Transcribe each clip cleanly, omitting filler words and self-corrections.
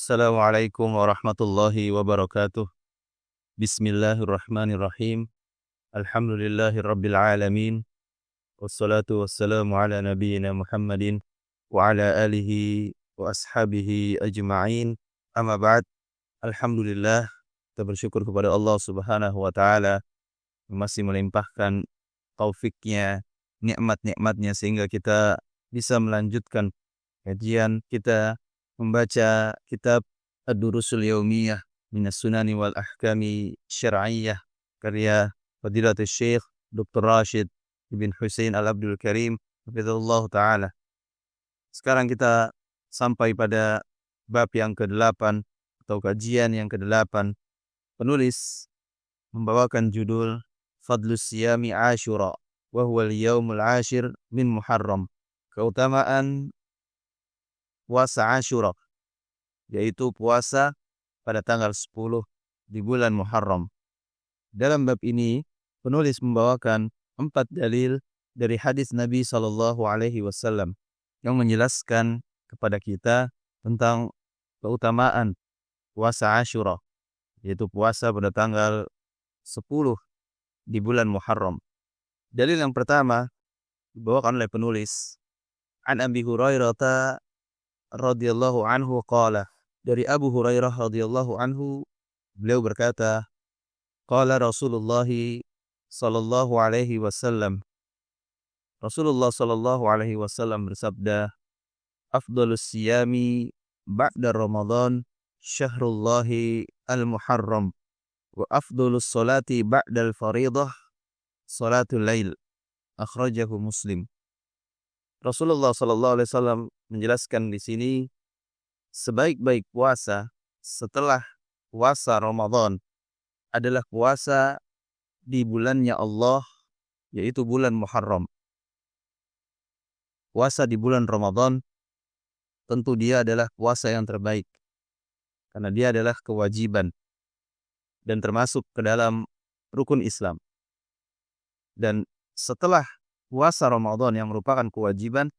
Assalamualaikum warahmatullahi wabarakatuh. Bismillahirrahmanirrahim. Alhamdulillahirabbil alamin. Wassalatu wassalamu ala nabiyyina Muhammadin wa ala alihi wa ashabihi ajma'in. Amma ba'd. Alhamdulillah, kita bersyukur kepada Allah Subhanahu wa taala yang masih melimpahkan taufiknya, nikmat-nikmatnya sehingga kita bisa melanjutkan kajian kita membaca kitab Ad-Durusul Yaumiyah Minas Sunani wal Ahkami Syar'iyyah karya Fadilatul Syekh Dr. Rashid Ibn Husain Al-Abdul Karim hafizahullah ta'ala. Sekarang kita sampai pada bab yang ke-8 atau kajian yang ke-8. Penulis membawakan judul Fadlus Siyami Ashura wa huwa al-yawmul ashir min Muharram. Keutamaan puasa Ashura, yaitu puasa pada tanggal 10 di bulan Muharram. Dalam bab ini, penulis membawakan 4 dalil dari hadis Nabi SAW yang menjelaskan kepada kita tentang keutamaan puasa Ashura, yaitu puasa pada tanggal 10 di bulan Muharram. Dalil yang pertama dibawakan oleh penulis, An Abi Hurairah radhiyallahu anhu qala, dari Abu Hurairah radhiyallahu anhu beliau berkata, qala Rasulullah sallallahu alaihi wasallam, Rasulullah sallallahu alaihi wasallam bersabda, afdhalus siyami ba'da Ramadan syahrullahi al-Muharram wa afdhalus salati ba'dal faridah salatul lail, akhrajahu Muslim. Rasulullah sallallahu alaihi wasallam menjelaskan di sini, sebaik-baik puasa setelah puasa Ramadan adalah puasa di bulannya Allah, yaitu bulan Muharram. Puasa di bulan Ramadan tentu dia adalah puasa yang terbaik, karena dia adalah kewajiban dan termasuk ke dalam rukun Islam. Dan setelah puasa Ramadan yang merupakan kewajiban,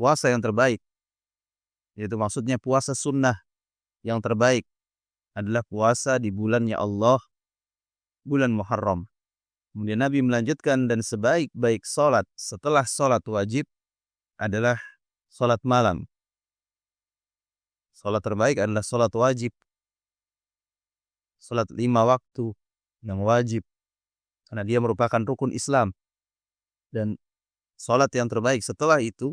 puasa yang terbaik, yaitu maksudnya puasa sunnah yang terbaik, adalah puasa di bulannya Allah, bulan Muharram. Kemudian Nabi melanjutkan, dan sebaik-baik solat setelah solat wajib adalah solat malam. Solat terbaik adalah solat wajib, solat 5 waktu yang wajib, karena dia merupakan rukun Islam. Dan solat yang terbaik setelah itu,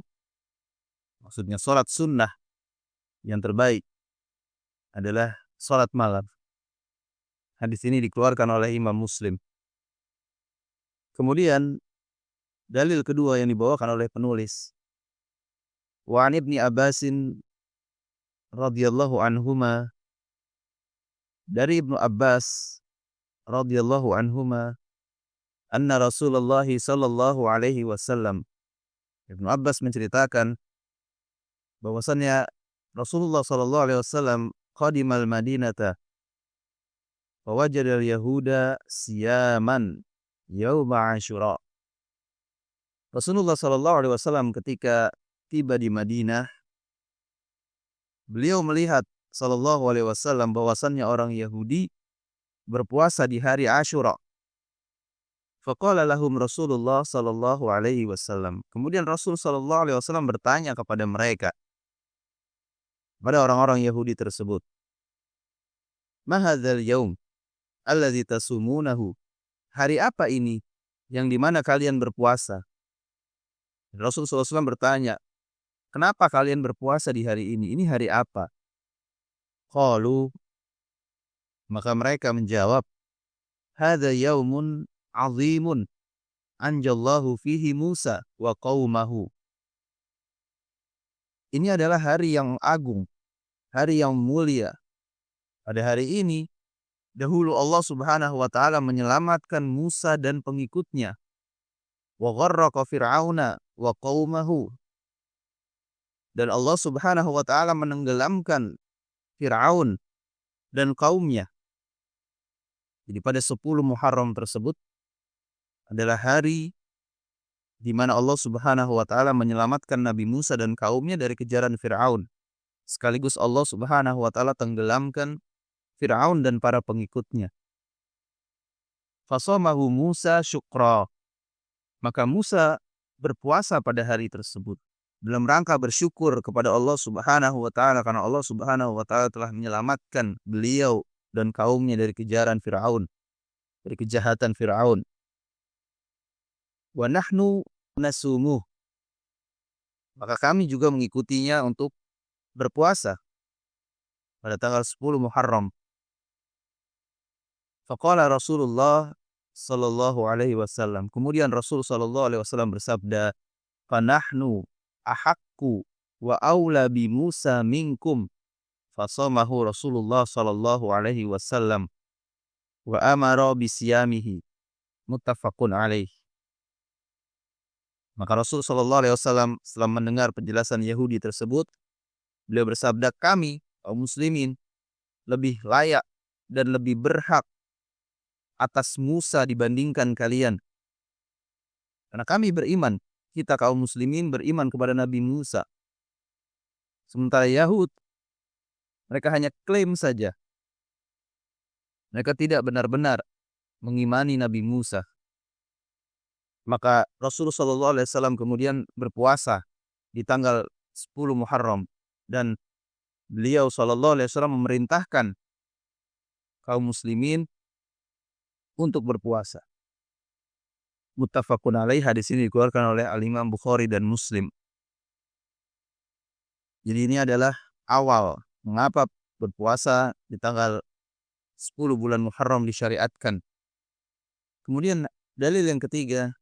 maksudnya solat sunnah yang terbaik, adalah solat malam. Hadis ini dikeluarkan oleh Imam Muslim. Kemudian dalil kedua yang dibawakan oleh penulis, wa an Ibni Abbasin radhiyallahu anhuma, dari Ibnu Abbas radhiyallahu anhuma, anna Rasulullah sallallahu alaihi wasallam, Ibnu Abbas menceritakan bahwasannya Rasulullah sallallahu alaihi wasallam qadimal Madinata wa wajada al-yahuda siyaman yauma Asyura. Rasulullah sallallahu alaihi wasallam ketika tiba di Madinah, beliau melihat sallallahu alaihi wasallam bahwasannya orang Yahudi berpuasa di hari Asyura. Faqala lahum Rasulullah sallallahu alaihi wasallam. Kemudian Rasul sallallahu alaihi wasallam bertanya kepada mereka, pada orang-orang Yahudi tersebut, ma hadzal yaum alladzi tasumunahu? Hari apa ini yang dimana kalian berpuasa? Rasul sallallahu alaihi wasallam bertanya, kenapa kalian berpuasa di hari ini? Ini hari apa? Qalu, maka mereka menjawab, hadza yaumun azimun anjallahu fihi Musa wa qaumahu. Ini adalah hari yang agung, hari yang mulia. Pada hari ini, dahulu Allah Subhanahu wa taala menyelamatkan Musa dan pengikutnya. Wa gharraqa fir'auna wa qaumahu. Dan Allah Subhanahu wa taala menenggelamkan Fir'aun dan kaumnya. Jadi pada 10 Muharram tersebut adalah hari di mana Allah Subhanahu wa taala menyelamatkan Nabi Musa dan kaumnya dari kejaran Fir'aun. sekaligus Allah Subhanahu wa taala tenggelamkan Firaun dan para pengikutnya. Fasamahu Musa syukra. Maka Musa berpuasa pada hari tersebut dalam rangka bersyukur kepada Allah Subhanahu wa taala karena Allah Subhanahu wa taala telah menyelamatkan beliau dan kaumnya dari kejaran Firaun, dari kejahatan Firaun. Wa nahnu nasumuh. Maka kami juga mengikutinya untuk berpuasa pada tanggal 10 Muharram. Faqala Rasulullah sallallahu alaihi wasallam. Kemudian Rasul sallallahu alaihi wasallam bersabda, "Fanahnu ahaqqu wa aula bi Musa minkum." Fasamahu Rasulullah sallallahu alaihi wasallam wa amara bi siyamihi. Muttafaqun alaih. Maka Rasul sallallahu alaihi wasallam setelah mendengar penjelasan Yahudi tersebut, beliau bersabda, "Kami kaum muslimin lebih layak dan lebih berhak atas Musa dibandingkan kalian. Karena kami beriman, kita kaum muslimin beriman kepada Nabi Musa. Sementara Yahud, mereka hanya klaim saja. Mereka tidak benar-benar mengimani Nabi Musa." Maka Rasulullah SAW kemudian berpuasa di tanggal 10 Muharram. Dan beliau SAW memerintahkan kaum muslimin untuk berpuasa. Muttafaqun alaih, hadis ini dikeluarkan oleh Al-Imam Bukhari dan Muslim. Jadi ini adalah awal mengapa berpuasa di tanggal 10 bulan Muharram disyariatkan. Kemudian dalil yang ketiga,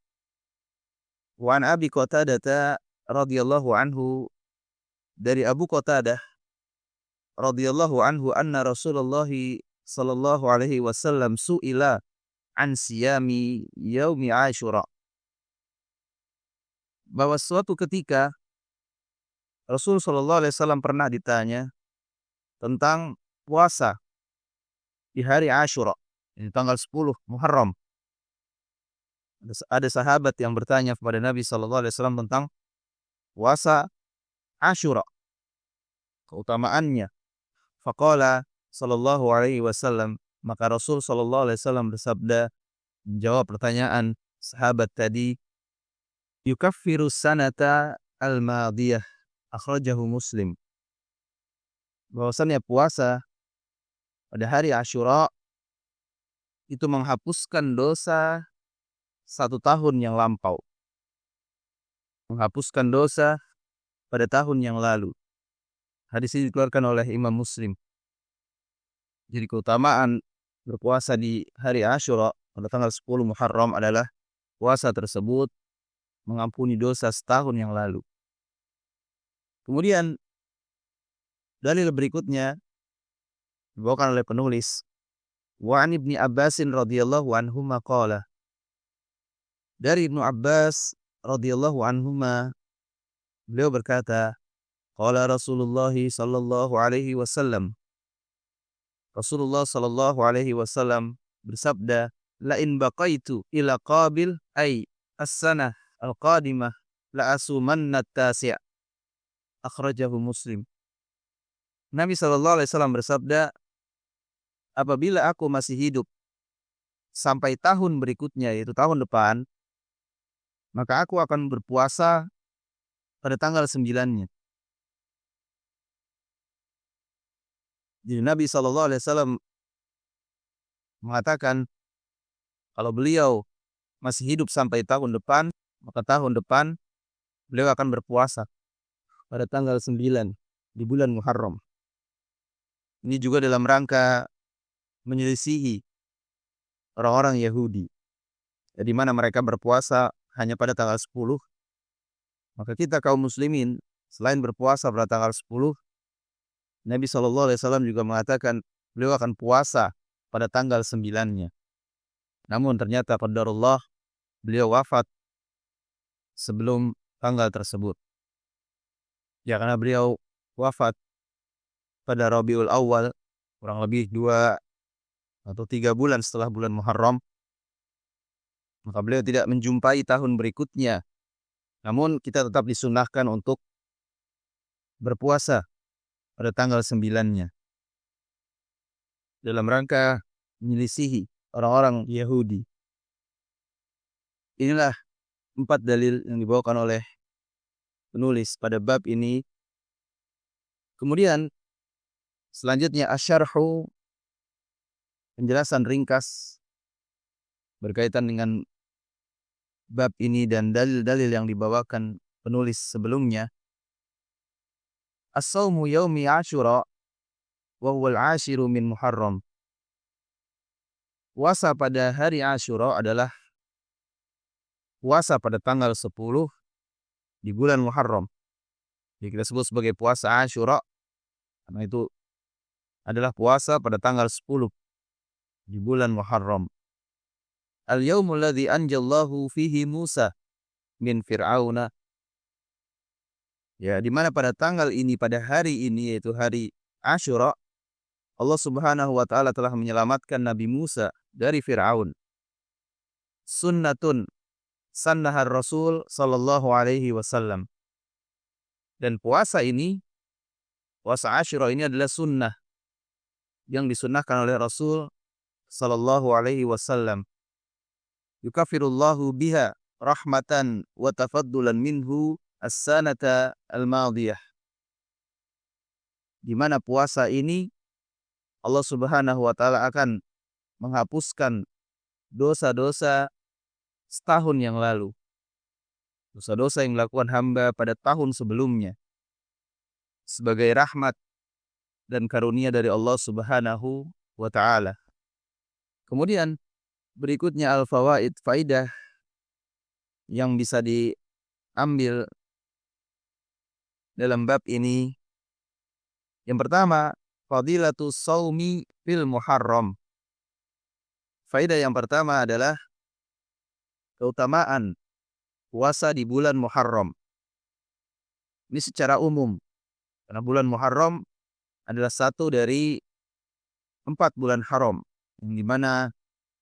wa an Abi Qatadah radhiyallahu anhu, dari Abu Qatadah radhiyallahu anhu anna Rasulullah sallallahu alaihi wasallam su'ila an siyami yaumi Asyura. Bahwa suatu ketika Rasul sallallahu alaihi wasallam pernah ditanya tentang puasa di hari Asyura, di tanggal 10 Muharram. Ada sahabat yang bertanya kepada Nabi sallallahu alaihi wasallam tentang puasa Asyura, keutamaannya. Faqala sallallahu alaihi wasallam, maka Rasul sallallahu alaihi wasallam bersabda menjawab pertanyaan sahabat tadi, yukaffiru sanata al-madiyah, akhrajahu Muslim. Bahwasannya puasa pada hari Asyura itu menghapuskan dosa 1 tahun yang lampau. Menghapuskan dosa pada tahun yang lalu. Hadis ini dikeluarkan oleh Imam Muslim. Jadi keutamaan berpuasa di hari Asyura pada tanggal 10 Muharram adalah puasa tersebut mengampuni dosa setahun yang lalu. Kemudian dalil berikutnya dibawakan oleh penulis, wa an Ibni Abbasin radhiyallahu anhuma qala, dari Ibnu Abbas radhiyallahu anhuma beliau berkata, qala Rasulullah sallallahu alaihi wasallam, Rasulullah sallallahu alaihi wasallam bersabda, la in baqaitu ila qabil ay as-sanah al-qadimah la asumanna at-tasi', akhrajahu Muslim. Nabi sallallahu alaihi wasallam bersabda, apabila aku masih hidup sampai tahun berikutnya, yaitu tahun depan, maka aku akan berpuasa pada tanggal 9-nya. Jadi Nabi SAW mengatakan kalau beliau masih hidup sampai tahun depan, maka tahun depan beliau akan berpuasa pada tanggal 9 di bulan Muharram. Ini juga dalam rangka menyelisihi orang-orang Yahudi, di mana mereka berpuasa hanya pada tanggal 10. Maka kita kaum muslimin selain berpuasa pada tanggal 10, Nabi SAW juga mengatakan beliau akan puasa pada tanggal 9-nya. Namun ternyata qadarullah beliau wafat sebelum tanggal tersebut. Ya, karena beliau wafat pada Rabiul Awal, kurang lebih 2 atau 3 bulan setelah bulan Muharram. Maka beliau tidak menjumpai tahun berikutnya. Namun kita tetap disunahkan untuk berpuasa pada tanggal 9-nya. Dalam rangka menyelisihi orang-orang Yahudi. Inilah 4 dalil yang dibawakan oleh penulis pada bab ini. Kemudian selanjutnya asyarhu, penjelasan ringkas berkaitan dengan bab ini dan dalil-dalil yang dibawakan penulis sebelumnya. As-sawmu yaumi Asyura wa huwal 'ashiru min Muharram. Puasa pada hari Asyura adalah puasa pada tanggal 10 di bulan Muharram. Jadi kita sebut sebagai puasa Asyura karena itu adalah puasa pada tanggal 10 di bulan Muharram. Al-yaumul ladzi anjallahu fihi Musa min Fir'auna. Ya, di mana pada tanggal ini, pada hari ini, yaitu hari Asyura, Allah Subhanahu wa taala telah menyelamatkan Nabi Musa dari Fir'aun. Sunnatun sannahar Rasul sallallahu alaihi wasallam. Dan puasa ini, puasa Asyura ini adalah sunnah yang disunnahkan oleh Rasul sallallahu alaihi wasallam. Yukafirullahu biha rahmatan wa tafaddulan minhu as-sanata al-madiyah. Di mana puasa ini Allah Subhanahu wa taala akan menghapuskan dosa-dosa setahun yang lalu. Dosa-dosa yang dilakukan hamba pada tahun sebelumnya. Sebagai rahmat dan karunia dari Allah Subhanahu wa taala. Kemudian berikutnya al-fawaid, faidah yang bisa diambil dalam bab ini. Yang pertama, fadilatus shaumi fil Muharram. Faidah yang pertama adalah keutamaan puasa di bulan Muharram. Ini secara umum, karena bulan Muharram adalah satu dari 4 bulan haram, yang dimana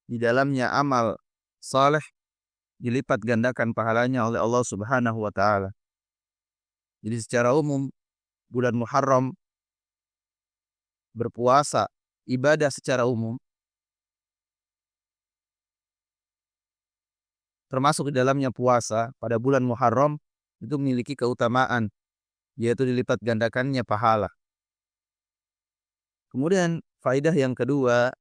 di dalamnya amal saleh dilipat gandakan pahalanya oleh Allah Subhanahu wa taala. Jadi secara umum bulan Muharram berpuasa, ibadah secara umum, termasuk di dalamnya puasa pada bulan Muharram, itu memiliki keutamaan, yaitu dilipat gandakannya pahala. Kemudian faidah yang kedua,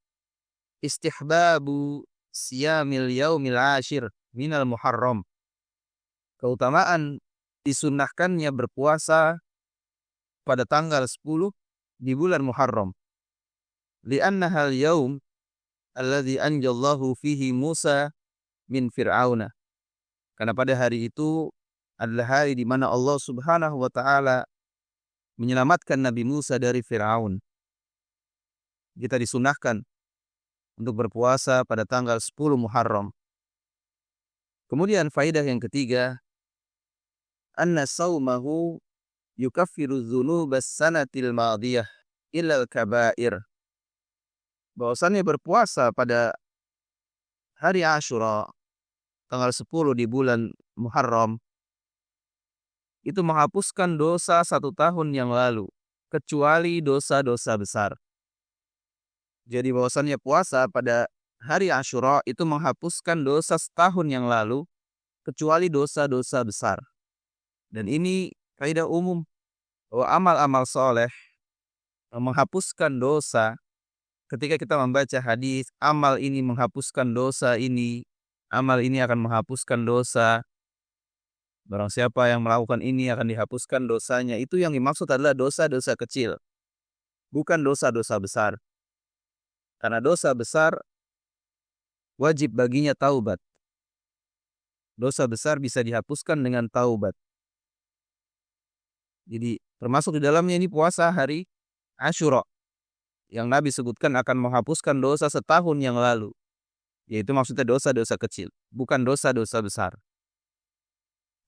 istihbabu siyamil yaumil ashir minal Muharram. Keutamaan disunnahkannya berpuasa pada tanggal 10 di bulan Muharram. Li'annaha al-yaum alladzi anjallahu fihi Musa min Fir'auna. Karena pada hari itu adalah hari di mana Allah Subhanahu wa taala menyelamatkan Nabi Musa dari Fir'aun. Kita disunahkan untuk berpuasa pada tanggal 10 Muharram. Kemudian faidah yang ketiga, anna saumahu yukaffiru dzunubas sanatil madiyah illal kabair. Bahwasannya berpuasa pada hari Asyura tanggal 10 di bulan Muharram itu menghapuskan dosa 1 tahun yang lalu, kecuali dosa-dosa besar. Jadi bahwasannya puasa pada hari Asyura itu menghapuskan dosa setahun yang lalu, kecuali dosa-dosa besar. Dan ini kaidah umum bahwa amal-amal soleh menghapuskan dosa. Ketika kita membaca hadis, amal ini menghapuskan dosa ini, amal ini akan menghapuskan dosa. Barang siapa yang melakukan ini akan dihapuskan dosanya. Itu yang dimaksud adalah dosa-dosa kecil, bukan dosa-dosa besar. Karena dosa besar wajib baginya taubat. Dosa besar bisa dihapuskan dengan taubat. Jadi termasuk di dalamnya ini puasa hari Asyura yang Nabi sebutkan akan menghapuskan dosa setahun yang lalu. Yaitu maksudnya dosa-dosa kecil, bukan dosa-dosa besar.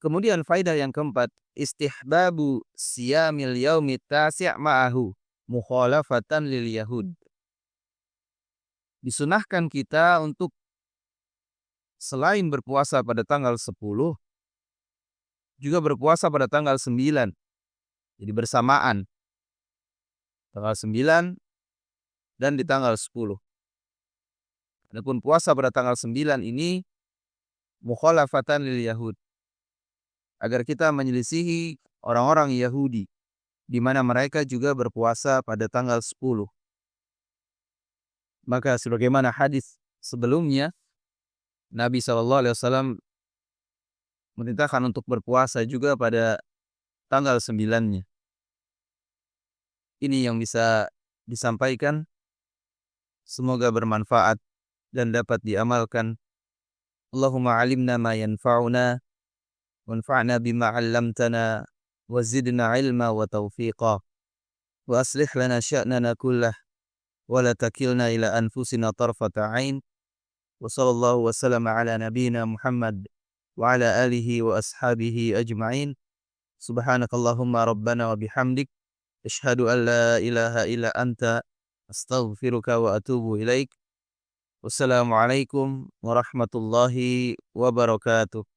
Kemudian faidah yang keempat, istihbabu siyamil yaumit tasi' ma'ahu mukhalafatan lil yahud. Disunahkan kita untuk selain berpuasa pada tanggal 10, juga berpuasa pada tanggal 9. Jadi bersamaan. tanggal 9 dan di tanggal 10. Adapun puasa pada tanggal 9 ini mukhalafatan lil Yahud, agar kita menyelisihi orang-orang Yahudi di mana mereka juga berpuasa pada tanggal 10. Maka sebagaimana hadis sebelumnya, Nabi SAW memerintahkan untuk berpuasa juga pada tanggal 9-nya. Ini yang bisa disampaikan. Semoga bermanfaat dan dapat diamalkan. Allahumma alimna ma yanfa'una wanfa'na bima 'allamtana wa zidna ilma wa taufiqa wa aslih lana sya'nana kullah wa la takilna ila anfusina tarfata 'ain wa sallallahu wa sallama ala nabiyyina Muhammad wa ala alihi wa ashabihi ajma'in. Subhanakallahumma rabbana wa bihamdik asyhadu an la ilaha illa anta astaghfiruka wa atubu ilaik. Wassalamualaikum warahmatullahi wabarakatuh.